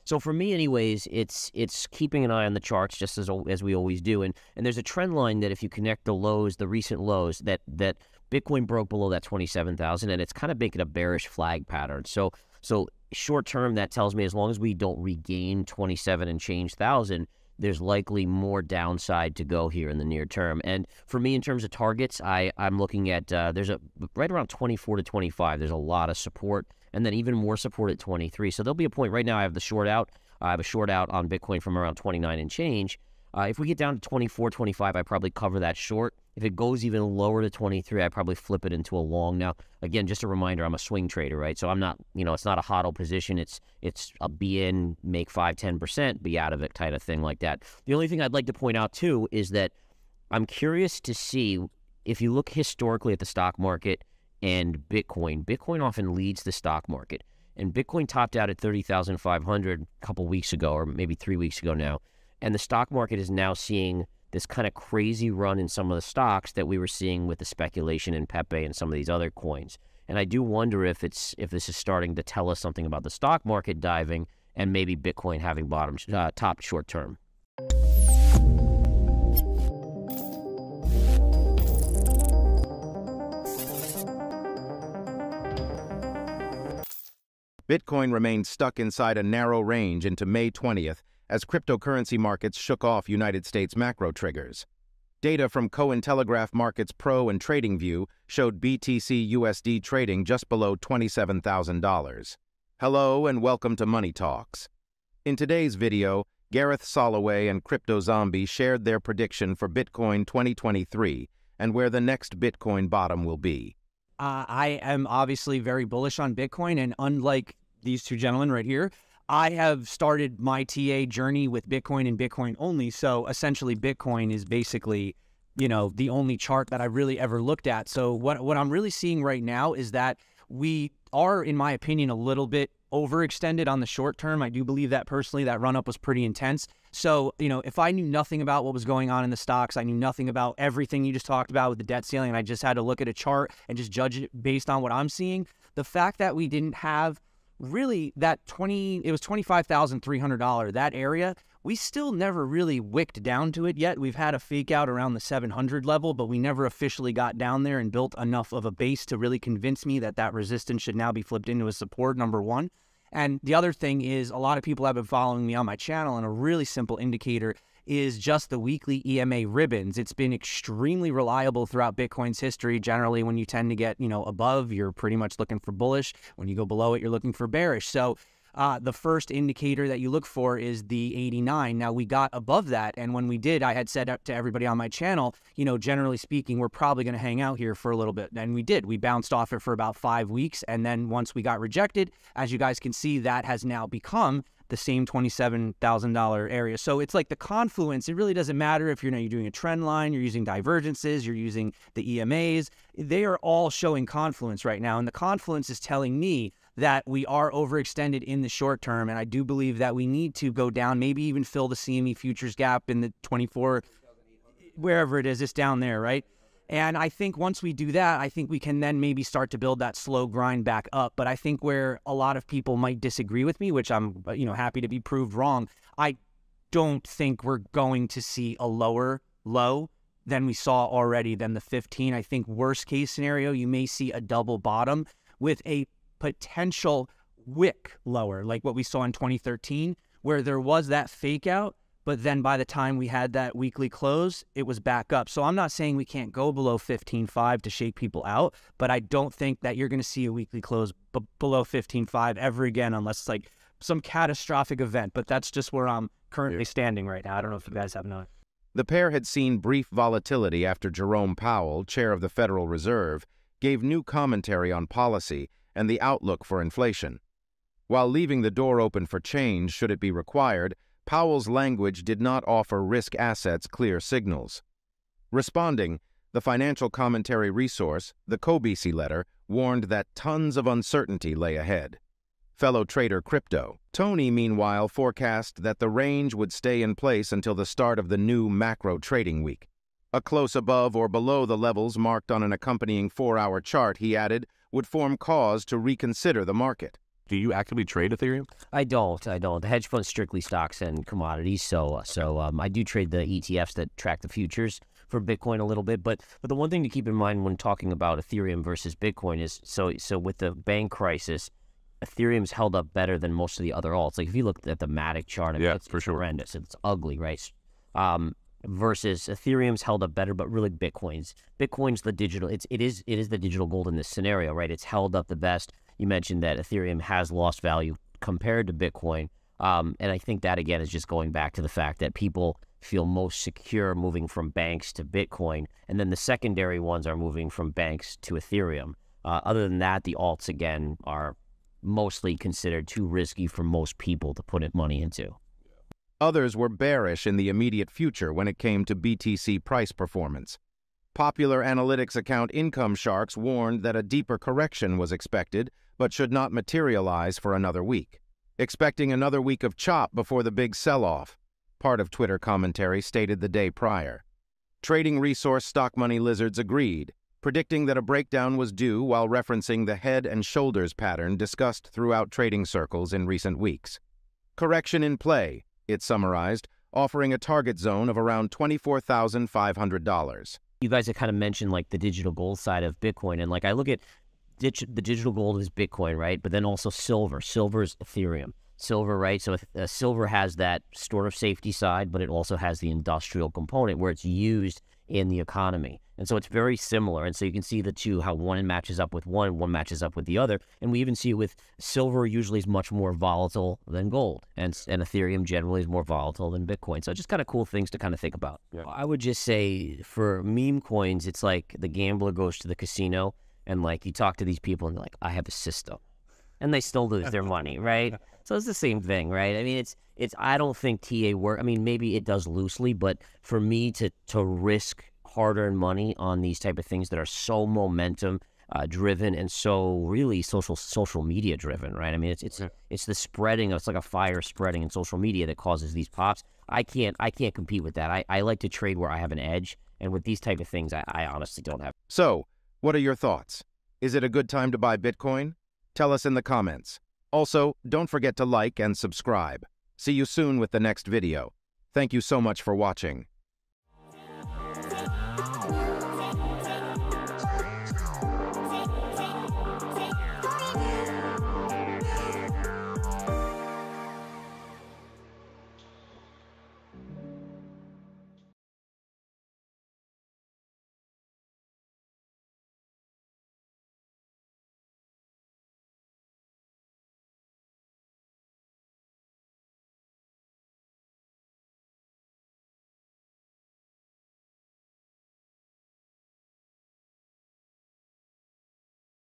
So for me, anyways, it's keeping an eye on the charts just as we always do, and there's a trend line that if you connect the lows, the recent lows, that Bitcoin broke below that 27,000, and it's kind of making a bearish flag pattern. So short term, that tells me as long as we don't regain 27 and change thousand, there's likely more downside to go here in the near term. And for me, in terms of targets, I'm looking at there's right around 24 to 25. There's a lot of support, and then even more support at 23. So there'll be a point. Right now, I have the short out. I have a short out on Bitcoin from around 29 and change. If we get down to 24, 25, I probably cover that short. If it goes even lower to 23, I probably flip it into a long. Now, again, just a reminder, I'm a swing trader, right? So I'm not, it's not a hodl position. It's a be in, make 5, 10%, be out of it kind of thing like that. The only thing I'd like to point out, too, is that I'm curious to see, if you look historically at the stock market and Bitcoin often leads the stock market. And Bitcoin topped out at 30,500 a couple weeks ago, or maybe 3 weeks ago now. And the stock market is now seeing this kind of crazy run in some of the stocks that we were seeing with the speculation in Pepe and some of these other coins. And I do wonder if this is starting to tell us something about the stock market diving and maybe Bitcoin having bottomed, topped short term. Bitcoin remained stuck inside a narrow range into May 20th as cryptocurrency markets shook off United States macro triggers. Data from Cointelegraph Markets Pro and TradingView showed BTC USD trading just below $27,000. Hello and welcome to Money Talks. In today's video, Gareth Soloway and CryptoZombie shared their prediction for Bitcoin 2023 and where the next Bitcoin bottom will be. I am obviously very bullish on Bitcoin, and unlike these two gentlemen right here, I have started my TA journey with Bitcoin and Bitcoin only. So essentially Bitcoin is basically, the only chart that I really ever looked at. So what I'm really seeing right now is that we are, in my opinion, a little bit overextended on the short term. I do believe that personally, that run up was pretty intense. So, if I knew nothing about what was going on in the stocks, I knew nothing about everything you just talked about with the debt ceiling, and I just had to look at a chart and just judge it based on what I'm seeing. The fact that we didn't have really that it was $25,300, that area, we still never really wicked down to it yet. We've had a fake out around the 700 level, but we never officially got down there and built enough of a base to really convince me that resistance should now be flipped into a support, number one. And the other thing is, a lot of people have been following me on my channel, and a really simple indicator is just the weekly EMA ribbons. It's been extremely reliable throughout Bitcoin's history. Generally, when you tend to get, above, you're pretty much looking for bullish. When you go below it, you're looking for bearish. So the first indicator that you look for is the 89. Now, we got above that, and when we did, I had said to everybody on my channel, generally speaking, we're probably going to hang out here for a little bit. And we did. We bounced off it for about 5 weeks, and then once we got rejected, as you guys can see, that has now become the same $27,000 area. So it's like the confluence. It really doesn't matter if you're doing a trend line, you're using divergences, you're using the EMAs. They are all showing confluence right now, and the confluence is telling me that we are overextended in the short term, and I do believe that we need to go down, maybe even fill the CME futures gap in the 24, wherever it is, it's down there, right? And I think once we do that, I think we can then maybe start to build that slow grind back up. But I think where a lot of people might disagree with me, which I'm happy to be proved wrong, I don't think we're going to see a lower low than we saw already than the 15. I think worst case scenario, you may see a double bottom with a potential wick lower, like what we saw in 2013, where there was that fake out, but then by the time we had that weekly close, it was back up. So I'm not saying we can't go below 15.5 to shake people out, but I don't think that you're going to see a weekly close below 15.5 ever again, unless it's like some catastrophic event. But that's just where I'm currently standing right now. I don't know if you guys have known. The pair had seen brief volatility after Jerome Powell, chair of the Federal Reserve, gave new commentary on policy and the outlook for inflation. While leaving the door open for change should it be required, Powell's language did not offer risk assets clear signals. Responding, the financial commentary resource, the KOBC letter, warned that tons of uncertainty lay ahead. Fellow trader Crypto, Tony, meanwhile, forecast that the range would stay in place until the start of the new macro trading week. A close above or below the levels marked on an accompanying 4-hour chart, he added, would form cause to reconsider the market. Do you actively trade Ethereum? I don't. The hedge fund's strictly stocks and commodities. So I do trade the ETFs that track the futures for Bitcoin a little bit. But the one thing to keep in mind when talking about Ethereum versus Bitcoin is so with the bank crisis, Ethereum's held up better than most of the other alts. Like if you look at the Matic chart, I mean, it's horrendous. It's ugly, right? Versus Ethereum's held up better, but really Bitcoin's the digital. It is the digital gold in this scenario, right? It's held up the best. You mentioned that Ethereum has lost value compared to Bitcoin, and I think that again is just going back to the fact that people feel most secure moving from banks to Bitcoin, and then the secondary ones are moving from banks to Ethereum. Other than that, the alts again are mostly considered too risky for most people to put money into. Others were bearish in the immediate future when it came to BTC price performance. Popular analytics account Income Sharks warned that a deeper correction was expected, but should not materialize for another week, expecting another week of chop before the big sell-off. Part of Twitter commentary stated the day prior. Trading resource Stock Money Lizards agreed, predicting that a breakdown was due while referencing the head and shoulders pattern discussed throughout trading circles in recent weeks. Correction in play, it summarized, offering a target zone of around $24,500. You guys have kind of mentioned like the digital gold side of Bitcoin, and like I look at the digital gold is Bitcoin, right? But then also silver. Silver is Ethereum. Silver, right? So silver has that sort of safety side, but it also has the industrial component where it's used in the economy. And so it's very similar. And so you can see the two, how one matches up with one matches up with the other. And we even see with silver usually is much more volatile than gold. And Ethereum generally is more volatile than Bitcoin. So just kind of cool things to kind of think about. Yeah. I would just say for meme coins, it's like the gambler goes to the casino and like you talk to these people and they're like, I have a system. And they still lose their money, right? So it's the same thing, right? I mean, it's. I don't think TA work. I mean, maybe it does loosely, but for me to risk hard-earned money on these type of things that are so momentum driven and so really social media driven, right? I mean, it's the spreading. It's like a fire spreading in social media that causes these pops. I can't compete with that. I like to trade where I have an edge, and with these type of things, I honestly don't have. So, what are your thoughts? Is it a good time to buy Bitcoin? Tell us in the comments. Also, don't forget to like and subscribe. See you soon with the next video. Thank you so much for watching.